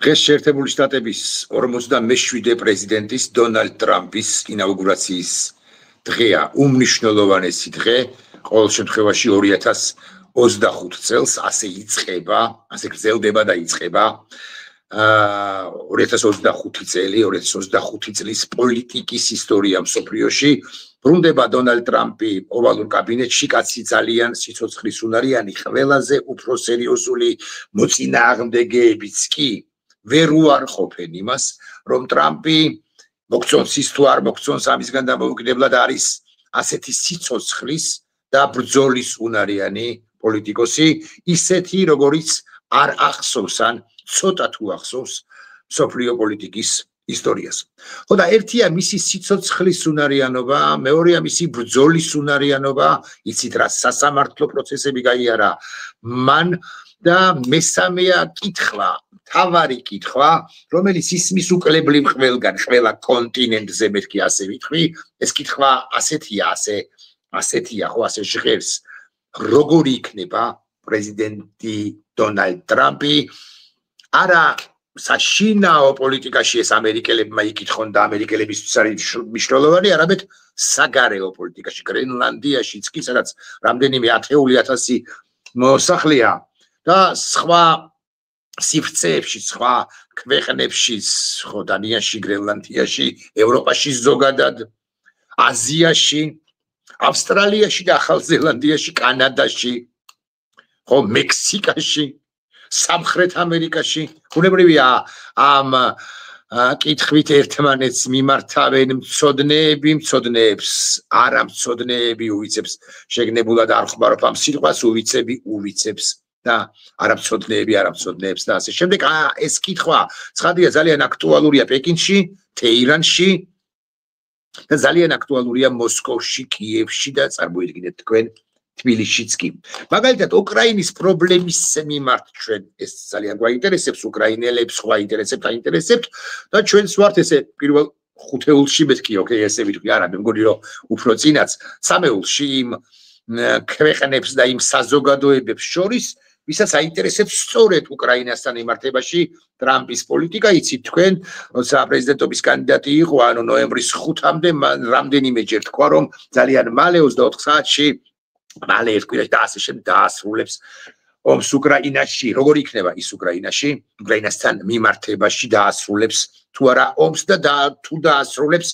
დღეს შეერთებული შტატების 47 პრეზიდენტის დონალდ ტრამპის ინაუგურაციის დღეა, უმნიშვნელოვანესი დღე, ყოველ შემთხვევაში 2025 წელს ასე იწყება, ასე გრძელდება და იწყება 2025 წლის პოლიტიკის ისტორია მსოფლიოში. ბრუნდება დონალდ ტრამპი ოვალურ კაბინეტში, კაცი ძალიან სიცოცხლის უნარიანი, ყველაზე უფრო სერიოზული მოწინააღმდეგეებიც კი ვერ უარყოფენ იმას, რომ ტრამპი მოგწონს ის თუ არ მოგწონს ამისგან დამოუკიდებლად არის ასეთი სიცოცხლის და ბრძოლის უნარიანი პოლიტიკოსი, ისეთი როგორიც არ ახსოვს ან ცოტა თუ ახსოვს მსოფლიო პოლიტიკის ისტორიას. ხო და ერთია მისი სიცოცხლის უნარიანობა, მეორეა მისი ბრძოლის უნარიანობა, იცით რა სასამართლო პროცესები გაიარა მან და მესამეა კითხვა, თავარი კითხვა, რომელიც ისმის უკლებლივ ყველგან, ყველა კონტინენტზე მეთქი ასე ვიტყვი, ეს კითხვა ასეთია, ხო, ასე ჟღერს, როგორი იქნება პრეზიდენტი დონალდ ტრამპი, არა საშინაო პოლიტიკაში ეს ამერიკელებმა იკითხონ და ამერიკელებისთვის არის მნიშვნელოვანი, არამედ საგარეო პოლიტიკაში, გრენლანდიაშიც კი, სადაც რამდენიმე 10,000 მოსახლეა და სხვა სივრცეებში, სხვა ქვეყნებში, ხო, დანიაში, გრენლანდიაში, ევროპაში ზოგადად, აზიაში, ავსტრალიაში და ახალ ზელანდიაში, კანადაში, ხო, მექსიკაში, სამხრეთ ამერიკაში. უნებრივია ამ კითხვით ერთმანეთს მიმართავენ მცოდნეებს, არამცოდნეები უვიცებს, შეგნებულად არ ხმარობ ამ სიტყვას, უვიცებს და არამცოდნეებს და ასე შემდეგ. ეს კითხვა ცხადია ძალიან აქტუალურია პეკინში, თეირანში და ძალიან აქტუალურია მოსკოვში, კიევში და წარმოიდგინეთ თქვენ თბილისშიც კი. მაგალითად, უკრაინის პრობლემის მიმართ ჩვენ ეს ძალიან გვაინტერესებს, უკრაინელებს სხვა აინტერესებთ და ჩვენს ვართ ესე პირველ ხუთეულში მეთქი, ოკეი, ესე ვიტყვი, არა, მე მგონი რომ უფრო წინაც სამეულში იმ ქვეყნებს და იმ საზოგადოებებს შორის, ვისაც აინტერესებს სწორედ უკრაინასთან მიმართებაში ტრამპის პოლიტიკა, იცით თქვენ, როცა პრეზიდენტობის კანდიდატი იყო, ანუ ნოემბრის 5-მდე რამდენიმეჯერ თქვა, რომ ძალიან მალე 24 საათში მალე ერთ კვირაში და ასე შემდეგ დაასრულებს ომს უკრაინაში. როგორი იქნება ის უკრაინაში? უკრაინასთან მიმართებაში დაასრულებს თუ არა ომს და თუ დაასრულებს,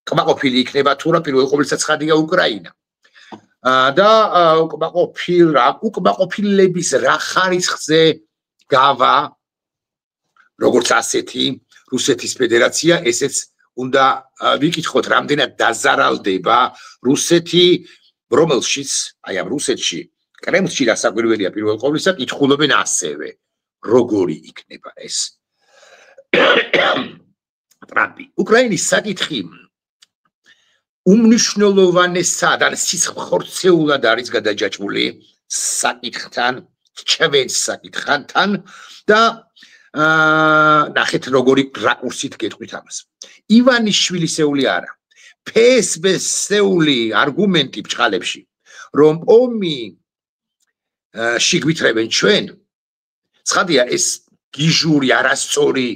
კმაყოფილი იქნება თუ რა, პირველ ყოვლისა ცხადია უკრაინა. და უკმაყოფილების რა ხარისხზე გავა, როგორც ასეთი რუსეთის ფედერაცია, ესეც უნდა ვიკითხოთ, რამდენად დაზარალდება რუსეთი, რომელშიც, აი ამ რუსეთში, კრემლში რასაკვირველია პირველ ყოვლისა, კითხულობენ ასევე, როგორი იქნება ეს ტრამპი. უკრაინის საკითხი უმნიშვნელოვანესად ან სისხლხორცეულად არის გადაჯაჭვული საკითხთან, ჩვენს საკითხთან და ნახეთ როგორი რაკურსით გეტყვით ამას. ივანიშვილისეული არა. ფსბ-სეული არგუმენტი ბჭყალებში, რომ ომი შეგვითრებენ ჩვენ, ცხადია ეს გიჟური, არასწორი,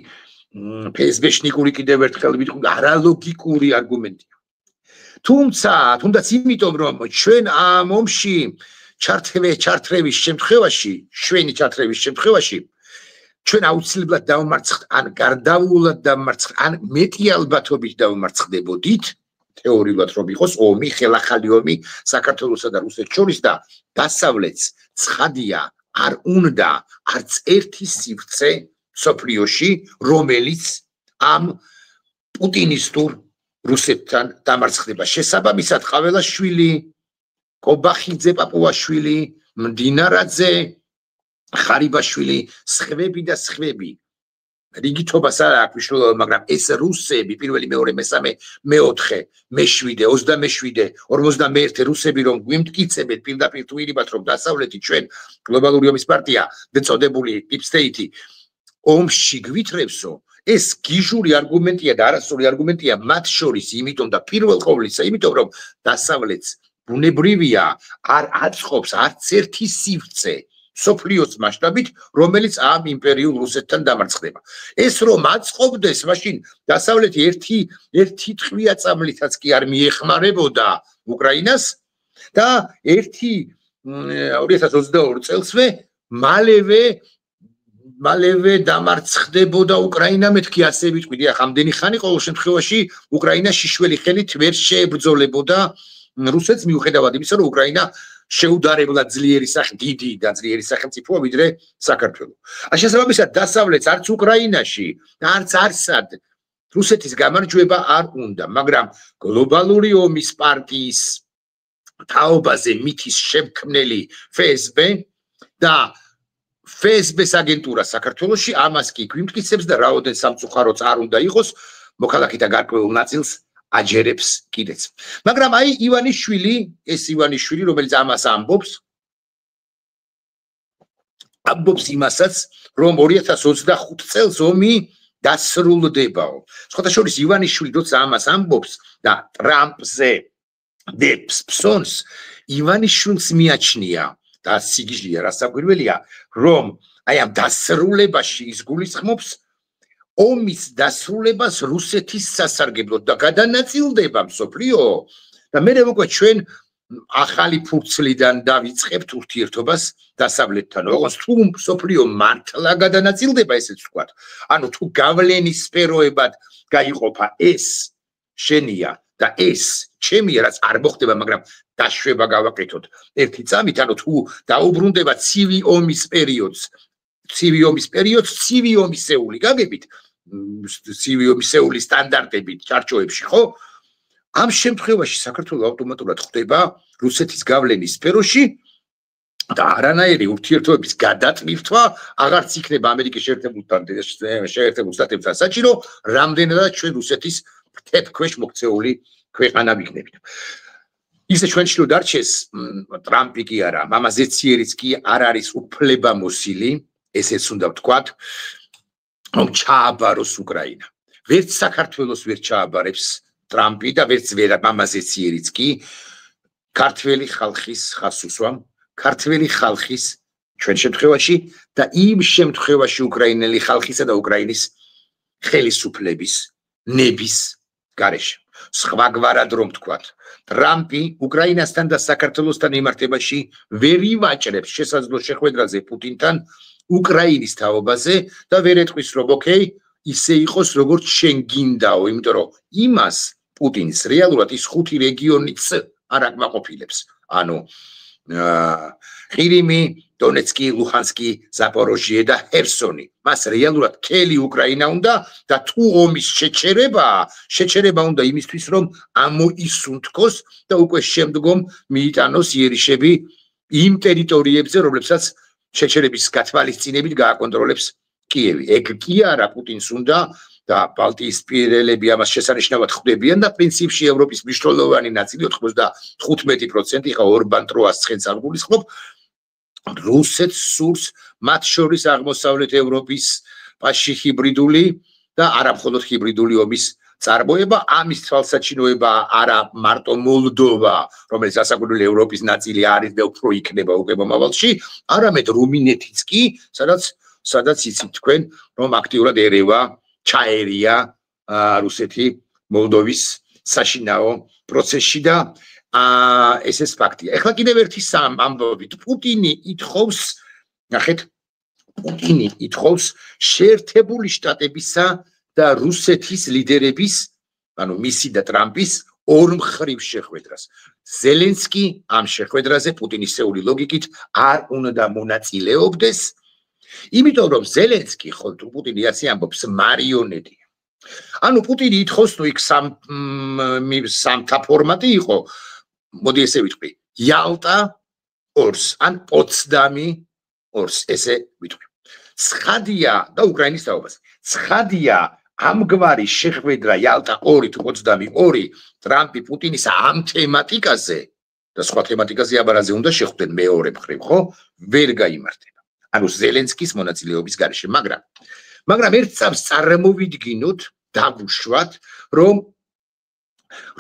ფსბ-შნიკური კიდევ ერთხელ ვიტყვი, არალოგიკური არგუმენტია. თუნდაც იმიტომ, რომ ჩვენ ამ ომში ჩართრევის შემთხვევაში, ჩვენ აუცილებლად დავმარცხთ, ან გარდაუულად დავმარცხთ, ან მეტი ალბათობით დავმარცხდებოდით, თეორიულად რომ იყოს ომი, ხელახალი ომი საქართველოსა და რუსეთს შორის და დასავლეთს ცხადია არ უნდა არც ერთი სივრცე მსოფლიოში, რომელიც ამ პუტინისტურ რუსეთთან დამარცხდება. შესაბამისად, ყაველაშვილი, კობახიძე პაპუაშვილი, მდინარაძე, ხარიბაშვილი, სხვები და სხვები. რიგითობას არ აქვს მნიშვნელობა, მაგრამ ეს რუსები, პირველი, მეორე, მესამე, მეოთხე, მე-7, 27, 51 რუსები რომ გვიმტკიცებენ პირდაპირ თუ ირიბათ, რომ დასავლეთი ჩვენ გლობალური ომის პარტია, დაწოდებული Deep State-ი ომში გვითრებსო, ეს გიჟური არგუმენტია და არასწორი არგუმენტია მათ შორის, იმიტომ და პირველ ყოვლისა, იმიტომ რომ დასავლეთს ბუნებრივია არ აწყობს არც ერთი სივრცე სოფლიოს მასშტაბით, რომელიც ამ იმპერიულ რუსეთთან დამარცხდება. ეს რომ აწყობდეს, მაშინ დასავლეთი ერთი ტყვია წამლითაც კი არ მიეხმარებოდა უკრაინას და 2022 წელსვე მალევე დამარცხდებოდა უკრაინა, მეთქი ასე ვიტყვი, ახლა ამდენი ხანი ყოველ შემთხვევაში უკრაინა შიშველი ხელით ვერ შეებრძოლებოდა რუსეთს, მიუხედავად იმისა, რომ უკრაინა შეუდარებლად დიდი და ძლიერი სახელმწიფოა ვიდრე საქართველო. შესაბამისად, დასავლეთს არც უკრაინაში და არც არსად რუსეთის გამარჯვება არ უნდა, მაგრამ გლობალური ომის პარტიის თაობაზე მითის შემქმნელი FSB და FSB-ს აგენტურა საქართველოში ამას კი გვიმტკიცებს და რაოდენ სამწუხაროც არ უნდა იყოს, მოქალაქეთა გარკვეულ ნაწილს აჯერებს კიდეც. მაგრამ აი ივანიშვილი, რომელიც ამას ამბობს იმასაც, რომ 2025 წელს ომი დასრულდებაო. სხვათა შორის ივანიშვილი როცა ამას ამბობს და ტრამპზე დებს ფსონს, ივანიშვილს მიაჩნია და სიგიჟია რასაკვირველია, რომ აი ამ დასრულებაში ის გულისხმობს ომის დასრულებას რუსეთის სასარგებლოდ და გადანაწილდება მსოფლიო და მე უკვე ჩვენ ახალი ფურცლიდან დავიწყებთ ურთიერთობას დასავლეთთან. ოღონდ თუ მსოფლიო მართლა გადანაწილდება, ესეც ვთქვათ. ანუ თუ გავლენის სფეროებად გაიყოფა ეს შენია და ეს ჩემია, რაც არ მოხდება, მაგრამ დაშვება გავაკეთოთ ერთი წამით, ანუ თუ დაუბრუნდება ცივი ომის პერიოდს, ცივი ომისეული გაგებით, ცივი ომისეული სტანდარტებით ჩარჩოებში, ხო? ამ შემთხვევაში საქართველოს ავტომატურად ხდება რუსეთის გავლენის სფეროში და არანაირი ურთიერთობების გადატვირთვა აღარც იქნება ამერიკის შეერთებულ შტატებთან საჭირო, რამდენადაც ჩვენ რუსეთის ფრთებქვეშ მოქცეული ქვეყანა ვიქნებით. ისე ჩვენ შვილ დარჩეს ტრამპი კი არა, მამაზეციერიც კი არ არის უფლებამოსილი, ესეც უნდა ვთქვათ, რომ ჩააბაროს უკრაინა. ვერც საქართველოს ვერ ჩააბარებს ტრამპი და ვერც მამაზეციერიც კი ქართველი ხალხის ხასუსვამ, ქართველი ხალხის ჩვენ შემთხვევაში და იმ შემთხვევაში უკრაინელი ხალხისა და უკრაინის ხელისუფლების ნების გარეშე. სხვაგვარად რომ ვთქვათ, ტრამპი უკრაინასთან და საქართველოსთან იმართებაში ვერ ივაჭრებს შესაძლო შეხვედრაზე პუტინთან უკრაინის თაობაზე და ვერ ეტყვის, რომ ოკეი, ისე იყოს, როგორც შენ გინდაო, იმიტომ რომ იმას პუტინს რეალურად ის 5 რეგიონიც არ აკმაყოფილებს. ანუ ყირიმი, დონეცკი, ლუჰანსკი, ზაპოროჟიე და ჰერსონი. მას რეალურად მთელი უკრაინა უნდა და თუ ომის შეჩერება უნდა იმისთვის, რომ ამოისუნთქოს და უკვე შემდგომ მიიტანოს იერიშები იმ ტერიტორიებზე, რომლებსაც შეჩერების გათვალისწინებით გააკონტროლებს კიევი. ეგ კი არა პუტინს უნდა და ბალტიისპირელები ამას შესანიშნავად ხვდებიან და პრინციპში ევროპის მნიშვნელოვანი ნაწილი 95% ხა ორბან ტროასცხენს არ გულისხმობ. რუსეთს სურს მათ შორის აღმოსავლეთ ევროპის პაში ჰიბრიდული და არა მხოლოდ ჰიბრიდული ომის წარმოება, ამის თვალსაჩინოება არა მარტო მოლდოვა, რომელიც ასაკუთრებული ევროპის ნაწილი არის და უფრო იქნება უკვე მომავალში, არამედ რუმინეთიც კი, სადაც იცით თქვენ, რომ აქტიურად ერევა ჩაერია რუსეთი მოლდოვის საშინაო პროცესში და ესეც ფაქტია. ეხლა კიდევ ერთი ამბავი, პუტინი ითხოვს შეერთებული შტატებისა და რუსეთის ლიდერების, ანუ მისი და ტრამპის ორმხრივ შეხვედრას. ზელენსკი ამ შეხვედრაზე პუტინისეული ლოგიკით არ უნდა მონაწილეობდეს, იმიტომ რომ ზელენსკი ხო თუ პუტინი ასე ამბობს მარიონეტია. ანუ პუტინი ითხოვს, თუ იქ სამთა ფორმატი იყო, მოდი ესე ვიტყვი, იალტა 2-ს ან პოცდამი 2-ს, ესე ვიტყვი. ცხადია და უკრაინის თაობაზე. ცხადია ამგვარი შეხვედრა იალტა 2 თუ პოცდამი 2 ტრამპი პუტინის ამ თემატიკაზე და სხვა თემატიკაზე აბარაზე უნდა შეხვდნენ მეორე მხრივ, ხო? ვერ გაიმართება. ანუ ზელენსკის მონაწილეობის გარეშე, მაგრამ ერთ წამს წარმოვიდგინოთ, დაგუშვათ,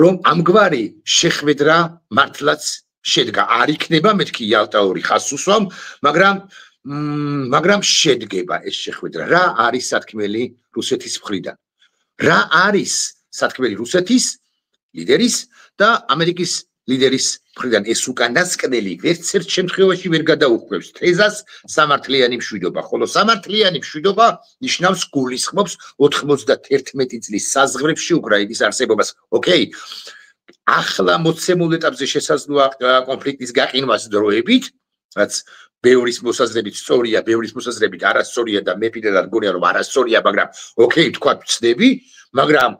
რომ ამგვარი შეხვედრა მართლაც შედგა არ იქნება მეთქი იალტა 2 ხაზს უსვამ მაგრამ შედგება ეს შეხვედრა რა არის სათქმელი რუსეთის მხრიდან რა არის სათქმელი რუსეთის ლიდერის და ამერიკის ლიდერის მხრიდან ეს უკანასკნელი ერთ შემთხვევაში ვერ გადაუხვევს თეზას სამართლიანი მშვიდობა ხოლო სამართლიანი მშვიდობა ნიშნავს გულისხმობს 91 წლის საზღვრებში უკრაინის არსებობას ოკეი ახლა მოცემულ ეტაპზე შესაძლოა კონფლიქტის გაყინვას დროებით რაც ბევრის მოსაზრებით სწორია ბევრის მოსაზრებით არასწორია და მე პირადად მგონია რომ არასწორია მაგრამ ოკეი თქვა ვწდები მაგრამ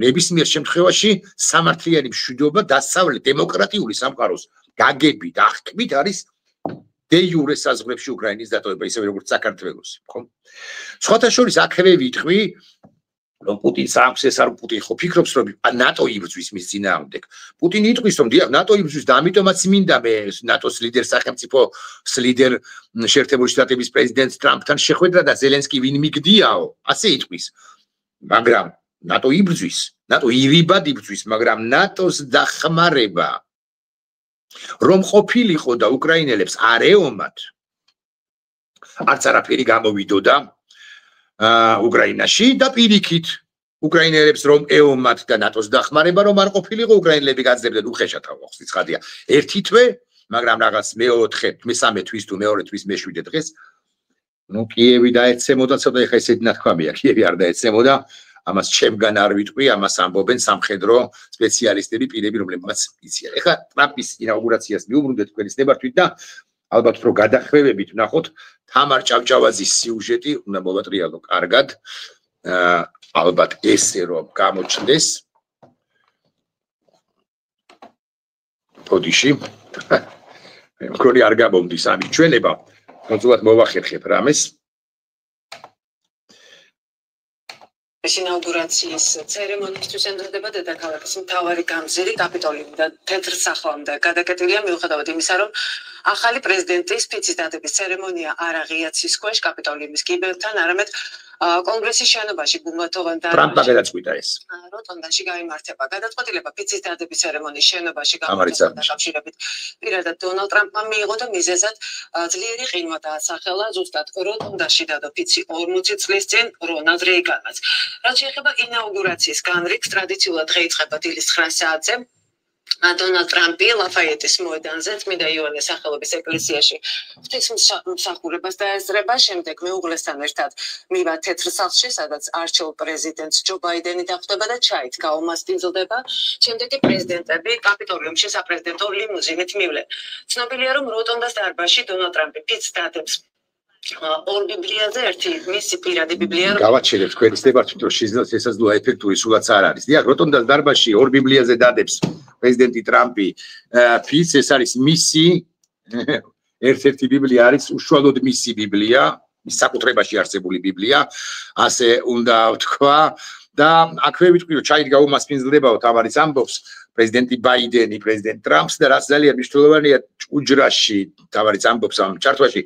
ნებისმიერ შემთხვევაში სამართლიანი მშვიდობა დასავლეთ დემოკრატიული სამყაროს გაგებით აღქმით არის დე იურე საზღვრებში უკრაინის დატოვება ისევე როგორც საქართველოს ხო სხვათა შორის აქვე ვიტყვი რომ პუტინს აქვს ეს არ პუტინი ხო ფიქრობს რომ ნატო იბრძვის მის წინააღმდეგ პუტინი იტყვის რომ დიახ ნატო იბრძვის და ამიტომაც მინდა მე ნატოს ლიდერ სახელმწიფოს ლიდერ შეერთებული შტატების პრეზიდენტ ტრამპთან შეხვედრა და ზელენსკი ვინ მიგდიაო ასე იტყვის მაგრამ ნატო იბრძვის ნატო ირიბად იბრძვის მაგრამ ნატოს დახმარება რომ ყოფილიყო და უკრაინელებს არ ეომათ არც არაფერი გამოვიდოდა უკრაინაში და პირიქით უკრაინელებს რომ ეომათ და ნატოს დახმარება რომ არ ყოფილიყო უკრაინელები გაძლებდნენ უხეშად ხალხის ცხადია ერთი თვე მაგრამ რაღაც მე-4 მე-3 თვის თუ მე-2 თვის მე-7 დღეს ნუ კიევი დაეცემოდა ცოტა ეხა ესე ნათქვამია კიევი არ დაეცემოდა ამას ჩემგან არ ვიტყვი ამას ამბობენ სამხედრო სპეციალისტები პირები რომლებმაც იციან ეხა ტრამპის ინაუგურაციას მიუბრუნდეთ თქვენის ნებართვით და ალბათ რომ გადახვევებით ვნახოთ თამარ ჭავჭავაძის სიუჟეტი უნდა მოვატრიალო კარგად ალბათ ესე რომ გამოჩნდეს პოდიში მე მგონი არ გამომდის ამის ჩვენება კონსულად მოვახერხებ რამეს ინაუგურაციის ცერემონიისთვის ემზადება დედაქალაქის მთავარი გამზირი კაპიტოლიუმი და თეთრ სახლამდე გადაკეტილია მიუხედავად იმისა რომ ახალი პრეზიდენტის ფიცის დადების ცერემონია არ აღიაცის ქვეშ კაპიტოლიუმის კიბერთან არამედ კონგრესის შენობაში გუმბათოვან ტრამპმა გადაწყვიტა ეს როტონდაში გაიმართება გადაწყვეტილება ფიცის დადების ცერემონიის შენობაში დაკავშირებით პირადად დონალდ ტრამპმა მიიღო და მიზეზად ძლიერი ყინვა დაასახელა ზუსტად როტონდაში დადო ფიცი 40 წლის წინ რონალდ რეიგანმაც რაც შეეხება ინაუგურაციის განრიგს ტრადიციულად დღე იწყება დილის 9 საათზე დონალდ ტრამპი ლაფაიეტის მოედანზე წმინდა იოანეს სახელობის ეკლესიაში ღვთისმსახურებას დაესწრება შემდეგ მეუღლესთან ერთად მივა თეთრ სახლში სადაც არჩეულ პრეზიდენტს ჯო ბაიდენი დახვდება და ჩაით გაუმასპინძლდება შემდეგ კი პრეზიდენტები კაპიტოლიუმში საპრეზიდენტო ლიმუზინით მივლენ ცნობილია რომ როტონდას დარბაზში დონალდ ტრამპი ფიცს დადებს ორ ბიბლიაზე ერთი მისი პირადი ბიბლია გავაჩერებ თქვენის ნებართვით რომ შესაძლოა ეფექტური სულაც არ არის დიახ როტონდას დარბაზში ორ ბიბლიაზე დადებს პრეზიდენტი ტრამპი ფიცს ეს არის მისი ერთ-ერთი ბიბლია არის უშუალოდ მისი ბიბლია საკუთრებაში არსებული ბიბლია ასე უნდა ვთქვა და აქვე ვიტყვი რომ ჩაით გაუმასპინძლებაო თამარის ამბობს პრეზიდენტი ბაიდენი პრეზიდენტ ტრამპს და რაც ძალიან მნიშვნელოვანია უჯრაში თამარის ამბობს ამ ჩარტვაში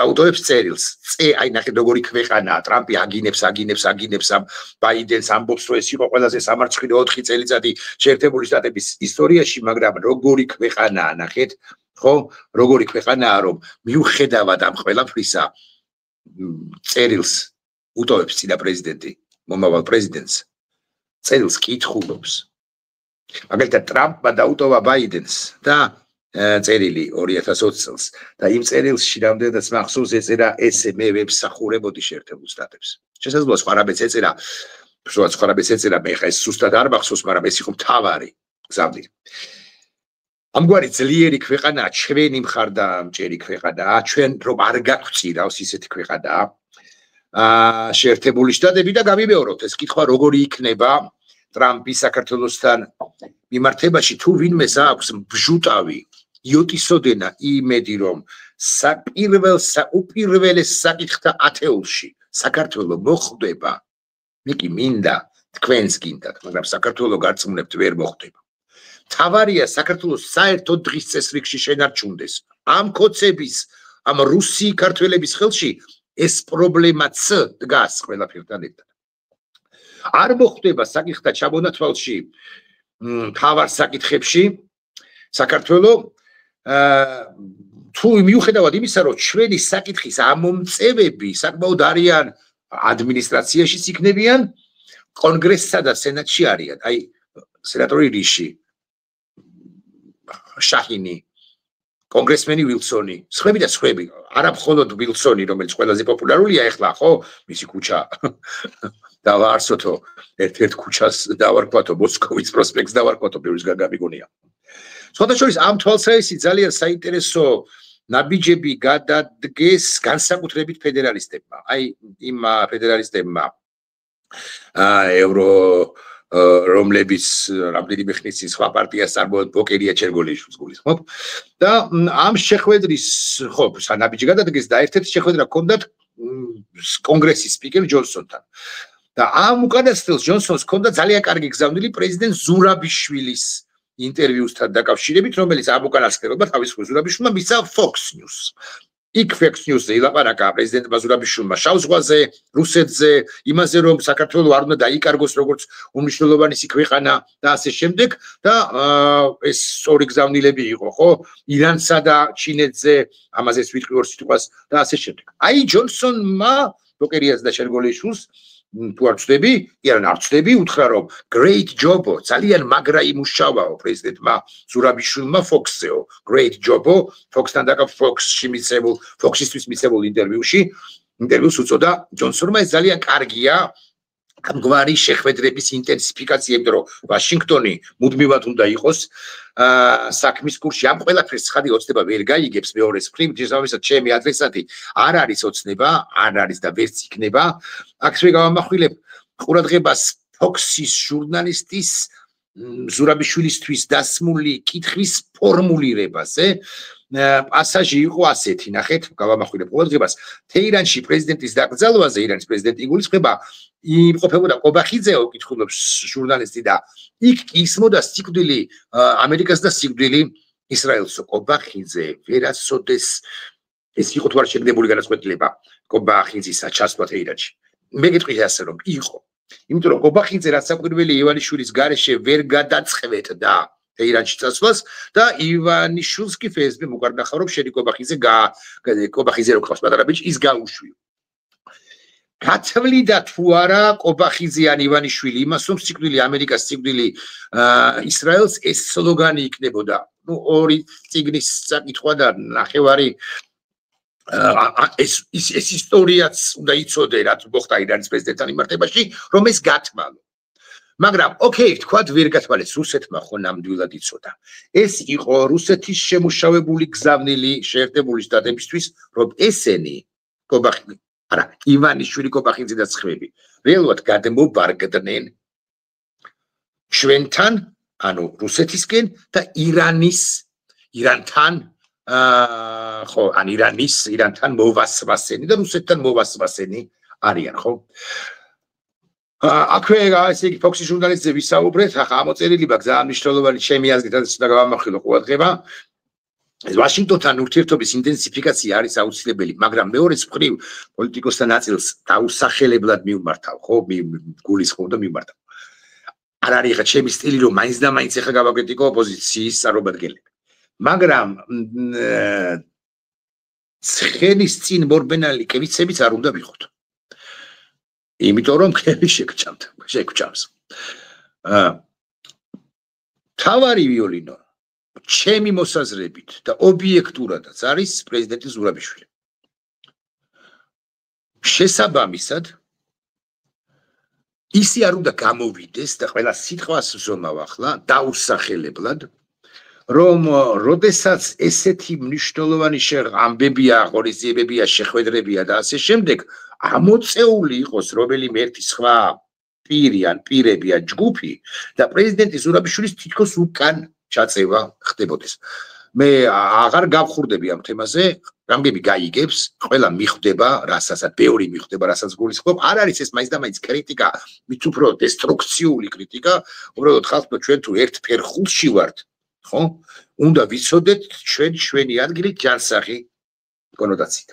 აუტოებს წერილს აი ნახეთ როგორი ქვეყანაა ტრამპი აგინებს ამ ბაიდენს ამბობს რომ ეს იყო ყველაზე სამარცხვინო 4 წელიწადი შეერთებული შტატების ისტორიაში მაგრამ როგორი ქვეყანაა ნახეთ ხო როგორი ქვეყანაა რომ მიუხედავად ამ ყველაფრისა წერილს უტოვებს წინა პრეზიდენტი მომავალ პრეზიდენტს წერილს კითხულობს მაგალითად ტრამპმა დაუტოვა ბაიდენს და წერილი 2020 წელს და იმ წერილში რამდენადაც მახსოვს ეწერა ესე მე ვებსახურებოდი შეერთებულ შტატებს შესაძლოა სხვა რამეც ეწერა მე ხა ეს სუსტად არ მახსოვს მაგრამ ეს იყო მთავარი გზავდი ამგვარი ძლიერი ქვეყანაა ჩვენი მხარდამჭერი ქვეყანაა ჩვენ რომ არ გაგვწირავს ისეთი ქვეყანაა შეერთებული შტატები და გამიმეოროთ ეს კითხვა როგორი იქნება ტრამპის საქართველოსთან მიმართებაში თუ ვინმეს აქვს ბჟუტავი იოტისოდენა იმედი რომ საუპირველეს საკითხთა ათეულში საქართველო მოხვდება მე კი მინდა თქვენს გინდათ მაგრამ საქართველო გარწმუნებთ ვერ მოხვდება თავარია საქართველოს საერთო დღის წესრიგში შენარჩუნდეს ამ კოცების ამ რუსი ქართველების ხელში ეს პრობლემაც დგას ყველაფერთან ერთად არ მოხვდება საკითხთა ჩამონათვალში თავარ საკითხებში საქართველო თუ მიუხედავად იმისა, რომ ჩვენი საკითხის ამომწევები საკმაოდ არიან ადმინისტრაციაშიც იქნებიან, კონგრესსა და სენატში არიან. აი, სენატორი რიში, შაჰინი, კონგრესმენი ვილსონი, სხვები და სხვები, არა მხოლოდ ვილსონი, რომელიც ყველაზე პოპულარულია ახლა, ხო? მისი ქუჩა დავაარსოთო, ერთ-ერთ ქუჩას დავარქვათო, მოსკოვის პროსპექტს დავარქვათო, ბევრისგან გამიგონია. სხვადასხვა ამ თვალსაზრისით ძალიან საინტერესო ნაბიჯები გადადგეს განსაკუთრებით ფედერალისტებმა. აი, იმ ფედერალისტებმა რომლებიც რამდენიმე ხნის წინ სხვა პარტიას წარმოადგენდნენ, ბოკერია ჩერგოლიაშვილს გულისხმობ და ამ შეხვედრის ხო ნაბიჯი გადადგეს და ერთ-ერთი შეხვედრა ჰქონდათ კონგრესის სპიკერ ჯონსონთან. და ამ უკანასკნელს ჯონსონს ჰქონდა ძალიან კარგი გზავნილი პრეზიდენტ ზურაბიშვილის ინტერვიუსთან დაკავშირებით, რომელიც ამ უკანასკნელმა თავისუფლ ზურაბიშვილმა მისცა Fox News. იქ Fox News-ზე ილაპარაკა პრეზიდენტმა ზურაბიშვილმა შავ ზღვაზე, რუსეთზე, იმაზე რომ საქართველო არ უნდა დაიკარგოს როგორც უმნიშვნელოვანესი ქვეყანა და ასე შემდეგ და ეს სწორი გზავნილები იყო, ხო? ირანსა და ჩინეთზე, ამაზეც ვიტყვი ორ სიტყვას და ასე შემდეგ. აი ჯონსონმა ბოკერიას და შერგოლიაშვილს თუ არ ვწდები, იან არ ვწდები, უთხრა რომ great job-ო, ძალიან მაგრა იმუშავაო პრეზიდენტმა ზურაბიშვილმა Fox-ზეო. Great job-ო, Fox-თან Fox-ში მიცემულ, Fox-ისთვის მიცემულ ინტერვიუს უწოდა ჯონსონმა ეს ძალიან კარგია ამგვარი შეხვედრების ინტენსიფიკაცია, იმიტომ რომ ვაშინგტონი მუდმივად უნდა იყოს საქმის კურსში. ამ ყველაფერს ცხადი ოცნება ვერ გაიგებს მეორეს მხრივ, შესაბამისად ჩემი ადრესატი არ არის ოცნება, არ არის და ვერც იქნება. აქ შევამახვილებ ყურადღებას Fox-ის ჟურნალისტის ზურაბიშვილისთვის დასმული კითხვის ფორმულირებაზე. პასაჟი იყო ასეთი, ნახეთ, გავამახვილებ ყურადღებას. თეირანში პრეზიდენტის დაკრძალვაზე, ირანის პრეზიდენტი იგულისხმება, იმყოფებოდა ყობახიძეო, კითხულობს ჟურნალისტი და იქ ისმოდა სიკვდილი ამერიკას და სიკვდილი ისრაელსო. ყობახიძე ვერასოდეს ეს იყო თუ არ შეგდებული განაცხადება ყობახიძისა ჩასვლა თეირანში. მე გეტყვით ასე რომ იყო. იმიტომ რომ ყობახიძე რაც საკვირველი ივანიშვილის გარეშე ვერ გადაწყვეტდა თეირანში წასვლას და ივანიშვილს კი ფესბუქზე მოკარნახა რომ შენი ყობახიძე რო ყავს პატარა ბიჭი ის გაუშვიო. გათვლიდა თუ არა ყობახიძე ან ივანიშვილი იმას რომ სიკვდილი ამერიკას სიკვდილი ისრაელს ეს სლოგანი იქნებოდა. ნუ ორი წიგნის საკითხვა და ნახევარი ეს ისტორიაც უნდა იცოდე რაც მოხდა ირანის პრეზიდენტთან მიმართებაში რომ ეს გათმალო. მაგრამ ოკეი, თქვათ ვერ გათვალეს რუსეთმა ხო ნამდვილად იცოდა. ეს იყო რუსეთის შემუშავებული გზავნილი შეერთებული შტატებისთვის, რომ ესენი ყობახიძე, არა, ივანიშვილი, ყობახიძე და სხვები რეალურად გადმობარგდნენ ჩვენთან, ანუ რუსეთისკენ და ირანთან ხო, ან ირანთან მოვასვასენი და რუსეთთან მოვასვასენი არიან, ხო? აქვე ესე იგი Fox-ის ჟურნალისტზე ვისაუბრეთ, ახლა ამოწერილი მაქვს ძალიან მნიშვნელოვანი ჩემი აზრით, რაც უნდა გავამახვილო ყურადღება. ეს ვაშინგტონთან ურთიერთობის ინტენსიფიკაცია არის აუცილებელი, მაგრამ მეორეს მხრივ პოლიტიკოსთა ნაწილს დაუსახელებლად მივმართავ, ხო, გულისხმობ და მივმართავ. არ არის ხა ჩემი სტილი, რომ მაინც და მაინც ახლა გავაკრიტიკო ოპოზიციის წარმომადგენლები. მაგრამ ცხენის წინ მორბენალი კევიცებიც არ უნდა ვიყოთ. იმიტომ რომ ხელი შეგჭამს. თავარი ვიოლინო ჩემი მოსაზრებით და ობიექტურადაც არის პრეზიდენტი ზურაბიშვილი. შესაბამისად ისი არ უნდა გამოვიდეს და ყველა სიტყვას ვზომავ ახლა დაუსახელებლად რომ როდესაც ესეთი მნიშვნელოვანი ამბებია, ღონისძიებებია, შეხვედრებია და ასე შემდეგ ამოწეული იყოს რომელიმე ერთი სხვა პირი ან პირები ან ჯგუფი და პრეზიდენტი ზურაბიშვილის თითქოს უკან ჩაწევა ხდებოდეს. მე აღარ გავხურდები ამ თემაზე, რამგები გაიგებს, ყველა მიხვდება, რასაც ბევრი მიხვდება, რასაც გულისხმობ, არ არის ეს მაინც და მაინც კრიტიკა, მით უფრო დესტრუქციული კრიტიკა, უბრალოდ ხალხო ჩვენ თუ ერთ ფერხულში ვართ, ხო? უნდა ვიცოდეთ ჩვენი ადგილი ჯანსაღი კონოტაციით.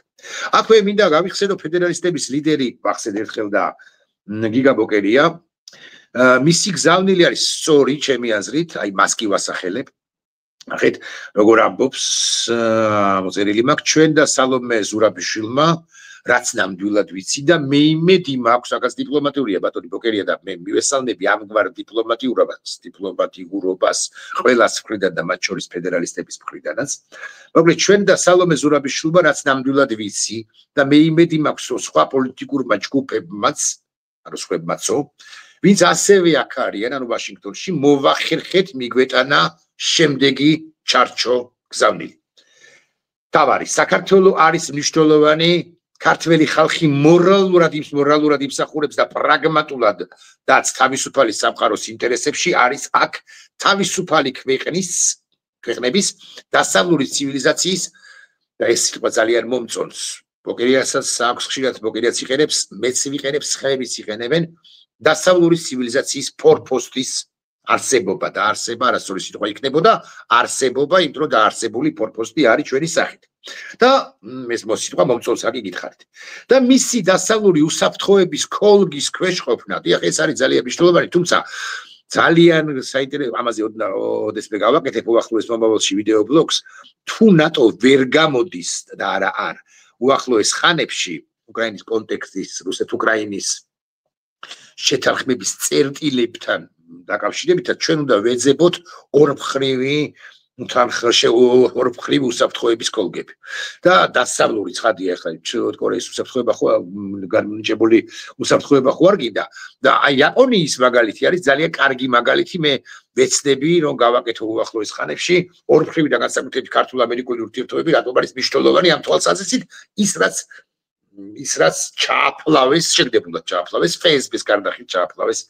აქვე მინდა გავიხსენო ფედერალისტების ლიდერი ვახსენ ერთხელ და გიგა ბოკერია. მისი გზავნილი არის სწორი ჩემი აზრით, აი მას კი ვასახელებ. ნახეთ როგორ ამბობს მოწერილი მაქვს ჩვენ და სალომე ზურაბიშვილმა რაც ნამდვილად ვიცი და მე იმედი მაქვს აქაც დიპლომატიურია ბატონი ბოკერია და მე მივესალმები ამგვარ დიპლომატიურობას ყველას მხრიდან და მათ შორის ფედერალისტების მხრიდანაც მოკლედ ჩვენ და სალომე ზურაბიშვილმა რაც ნამდვილად ვიცი და მე იმედი მაქვს სხვა პოლიტიკურმა ჯგუფებმაც ანუ სხვებმაცო ვინც ასევე აქ არიან ანუ ვაშინგტონში მოვახერხეთ მიგვეტანა შემდეგი ჩარჩო გზავნილი თავარი საქართველოს არის მნიშვნელოვანი ქართველი ხალხი მორალურად იმსახურებს და პრაგმატულად დაც თავისუფალი სამყაროს ინტერესებში არის აქ თავისუფალი ქვეყნების დასავლური ცივილიზაციის და ეს სიტყვა ძალიან მომწონს ბოკერიასაც აქვს ხშირად ბოკერიაც იყენებს მეც ვიყენებ ხეებიც იყენებენ დასავლური ცივილიზაციის ფორპოსტის არსებობა და არსება არასწორი სიტყვა იქნებოდა არსებობა იმ დრო დაარსებული ფორპოსტი არის ჩვენი სახით და ეს მოსიტყვა მომწონს აქ გითხარით და მისი დასავლური უსაფრთხოების კოლგის ქვეშ ყოფნა დიახ ეს არის ძალიან მნიშვნელოვანი თუმცა ძალიან საინტერესო ამაზე ოდესმე გავაკეთებ უახლოეს მომავალში ვიდეო ბლოგს თუ ნატო ვერ გამოდის და არ უახლოეს ხანებში უკრაინის კონტექსტის რუსეთ-უკრაინის შეთანხმების წერტილებთან დაკავშირებით ჩვენ უნდა ვეძებოთ ორმხრივი უსაფრთხოების კოლგები და დასავლური ცხადია ახლა ჩრდილოეთ კორეის უსაფრთხოება ხო განმნიჭებული უსაფრთხოება ხო არ გინდა და აი იაპონიის მაგალითი არის ძალიან კარგი მაგალითი მე ვეცდები რომ გავაკეთო უახლოეს ხანებში ორმხრივი და განსაკუთრებით ქართულ-ამერიკული ურთიერთობები რატომ არის მნიშვნელოვანი ამ თვალსაზრისით ის რაც ჩააფლავეს შეგდებულად ჩააფლავეს ფესბის გარდახით ჩააფლავეს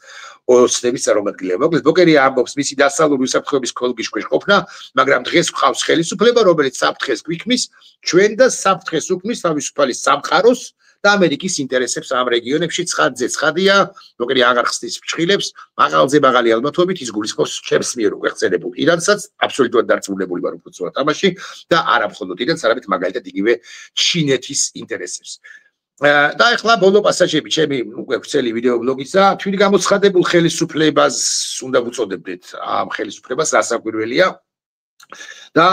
ოცნების წარმომადგენლები მოკლედ ბოკერია ამბობს მისი დასავლური უსაფრთხოების კოლგის ქვეშ ყოფნა მაგრამ დღეს გვყავს ხელისუფლება რომელიც საფრთხეს გვიქმნის ჩვენ და საფრთხეს უქმნის თავისუფალი სამყაროს და ამერიკის ინტერესებს ამ რეგიონებში ცხადია ბოკერია აღარ ხსნის ფრჩხილებს მაღალზე მაღალი ალბათობით ის გულისხმობს ჩემს მიერ უკვე ხსენებულ ირანსაც აბსოლუტურად დარწმუნებული ვარ უფრო ცოტა თამაში და არა მხოლოდ ირანს არამედ მაგალითად იგივე ჩინეთის ინტერესებს და ახლა ბოლო პასაჟები ჩემი უკვე ვრცელი ვიდეო ბლოგისა თვით გამოცხადებულ ხელისუფლებას უნდა ვუწოდებდეთ ამ ხელისუფლებას რასაკვირველია და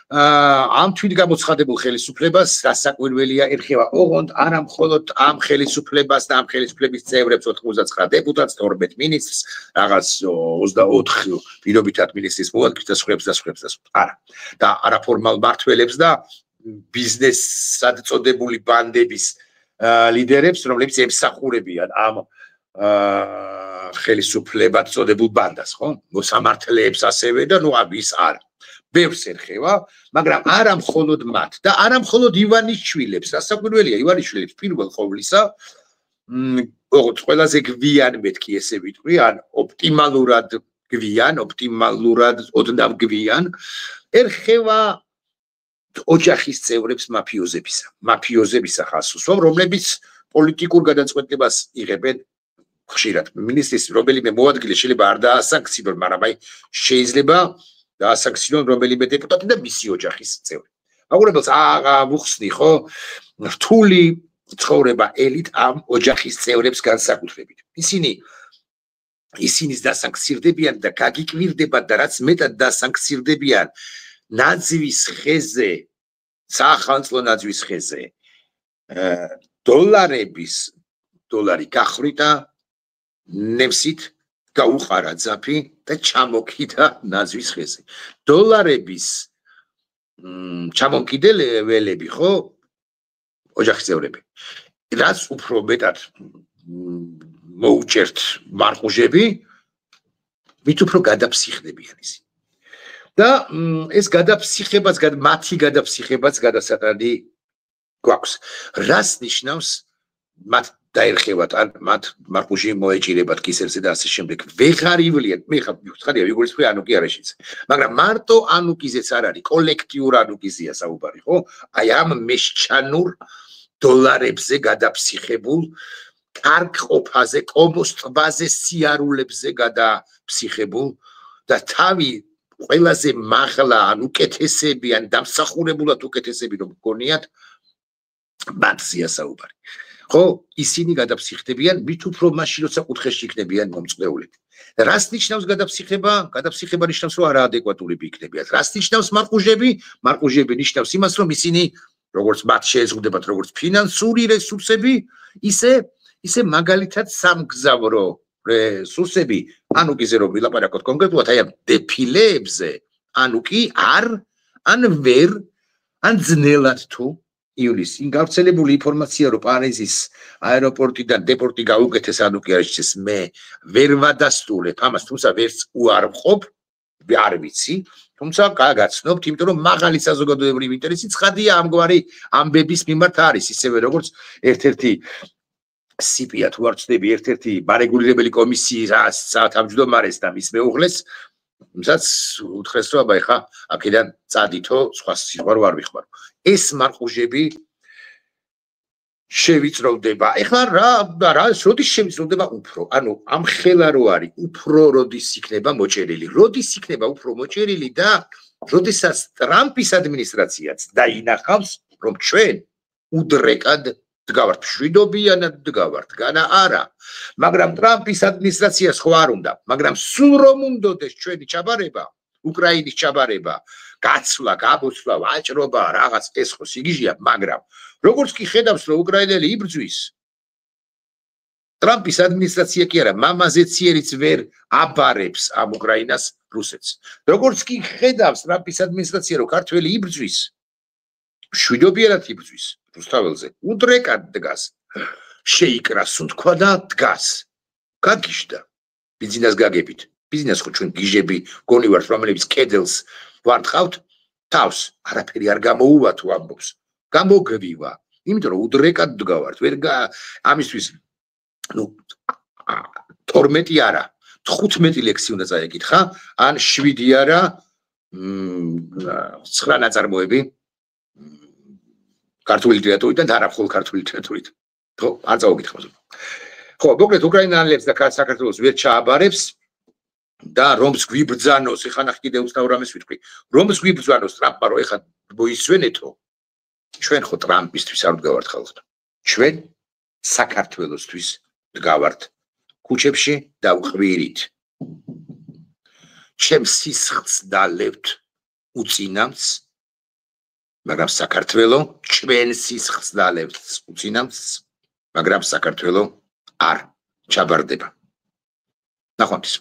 ამ თვით გამოცხადებულ ხელისუფლებას რასაკვირველია ერხება ოღონდ არა მხოლოდ ამ ხელისუფლებას და ამ ხელისუფლების წევრებს 99 დეპუტატს 12 მინისტრს რაღაც 24 პირობითად მინისტრის მოადგილეს და სხვებს არა და არაფორმალ მმართველებს და ბიზნესად წოდებული ბანდების ლიდერებს რომლებიც ემსახურებიან ამ ხელისუფლებად წოდებულ ბანდას ხო მოსამართლეებს ასევე და ნუ ამის არა ბევრს ერხება მაგრამ არა მხოლოდ მათ და არა მხოლოდ ივანიშვილებს რასაკვირველია ივანიშვილებს პირველ ყოვლისა ოღონდ ყველაზე გვიან მეთქი ესე ვიტყვი ან ოპტიმალურად ოდნავ გვიან ერხება ოჯახის წევრებს მაფიოზებისა ხას უსვამ რომლებიც პოლიტიკურ გადაწყვეტილებას იღებენ ხშირად მინისტრის რომელიმე მოადგილე შეიძლება არ დაასანქციონოს მაგრამ აი შეიძლება დაასანქციონოს რომელიმე დეპუტატი და მისი ოჯახის წევრი აღურებელს ვუხსნი ხო რთული ცხოვრება ელით ამ ოჯახის წევრებს განსაკუთრებით ისინი დასანქცირდებიან და გაგიკვირდებათ და რაც მეტად დასანქცირდებიან ნაძვის ხეზე სახელმწიფო ნაძვის ხეზე დოლარი გახრიტა ნემსით გაუყარა ძაფი და ჩამოკიდა ნაძვის ხეზე დოლარების ჩამოკიდელები ხო ოჯახის წევრები რაც უფრო მეტად მოუჭერთ მარყუჟები მით უფრო გადაფსიხდებიან ისინი და ეს მათი გადაფსიხებაც გადასატანი გვაქვს რას ნიშნავს მათ დაერხევათ ან მათ მარყუჟი მოეჭირებათ კისერზე და ასე შემდეგ ვეღარ ივლიან მე ხარ ვიგულისხმე ანუკი არაშიც მაგრამ მარტო ანუკიზეც არ არის კოლექტიურ ანუკიზია საუბარი ხო აი ამ მესჩანურ დოლარებზე გადაფსიხებულ კარგ ყოფაზე კომოს ტბაზე სიარულებზე გადაფსიხებულ და თავი ყველაზე მაღლა ან უკეთესები ან დამსახურებულად უკეთესები რომ გქონიათ მათზეა საუბარი ხო ისინი გადაფსიხდებიან მით უფრო მაშინ როცა კუთხეში იქნებიან მომწყდეულები რას ნიშნავს გადაფსიხება? გადაფსიხება ნიშნავს, რომ არაადეკვატური იქნებიათ. რას ნიშნავს მარყუჟები? მარყუჟები ნიშნავს იმას, რომ ისინი როგორც მათ შეეზღუდებათ როგორც ფინანსური რესურსები, ისე მაგალითად სამგზავრო რესურსები, ანუ კი ზე რომ ვილაპარაკოთ კონკრეტულად აი ამ დეფილეებზე, ანუ კი ან ვერ, ან ძნელად თუ ივლისი. გავრცელებული ინფორმაცია, რომ პარიზის აეროპორტიდან დეპორტი გაუკეთეს, ანუ კი არის მე ვერ ვადასტურებ ამას, თუმცა ვერც უარყოფ, არ ვიცი, თუმცა გაგაცნობთ, იმიტომ რომ მაღალი საზოგადოებრივი ინტერესი ცხადია ამგვარი ამბების მიმართ არის, ისევე როგორც ერთ-ერთი სიპია თუ არ ვწდები, ერთ-ერთი მარეგულირებელი კომისიის თავმჯდომარეს და მის მეუღლეს, თუმცაც უთხრეს რომ აბა ეხა აქედან წადითო, სხვა სიყვარო არ ვიხმარო. ეს მარყუჟები შევიწროვდება. ეხლა რა როდის შევიწროვდება უფრო? ანუ ამ ხელა რო არის, უფრო როდის იქნება მოჭერილი? როდის იქნება უფრო მოჭერილი და როდესაც ტრამპის ადმინისტრაციაც დაინახავს, რომ ჩვენ უდრეკად დგავართ, მშვიდობიანად დგავართ, განა არა. მაგრამ ტრამპის ადმინისტრაციას ხო არ უნდა, მაგრამ სულ რომ უნდოდეს ჩვენი ჩაბარება, უკრაინის ჩაბარება, გაცვლა, გაბოცვლა, ვაჭრობა, რაღაც ეს ხო სიგიჟეა, მაგრამ როგორც კი ხედავს, რომ უკრაინელი იბრძვის, ტრამპის ადმინისტრაცია კი არა, მამაზეც იერიც ვერ აბარებს ამ უკრაინას რუსეთს. როგორც კი ხედავს ტრამპის ადმინისტრაცია, რომ ქართველი იბრძვის, მშვიდობიანად იბრძვის რუსთაველზე, უდრეკად დგას, შეიკრა სუნთქვა და დგას. გაგიჟდა ბიზნეს გაგებით. ბიზნეს ხო ჩვენ გიჟები გონივართ, რომლებიც კედელს ვარტყავთ, თავს არაფერი არ გამოუვა თუ ამბობს. გამოგვივა, იმიტომ რომ უდრეკად დგავართ. ვერ ამისთვის 12 არა, 15 ლექსი უნდა წაეკითხა, ან 7 არა, 9 ნაწარმოები ქართული ლიტერატურიდან და არა მხოლოდ ქართული ლიტერატურით. ხო, არ წავიკითხავ. ხო, მოკლედ უკრაინელებს და საქართველოს ვერ ჩააბარებს და რომს გვიბრძანოს, ეხლა ნახე კიდე უცნაურ რამეს ვიტყვი. რომს გვიბრძანოს ტრამპმა, რომ ეხლა მოისვენეთო. ჩვენ ხო ტრამპისთვის არ ვდგავართ ხალხთან. ჩვენ საქართველოსთვის ვდგავართ ქუჩებში და ვყვირით. ჩემს სისხლს დალევთ უწინამს, მაგრამ საქართველო ჩვენ სისხლს დალევთ უწინამს, მაგრამ საქართველო არ ჩაბარდება. ნახვამდის.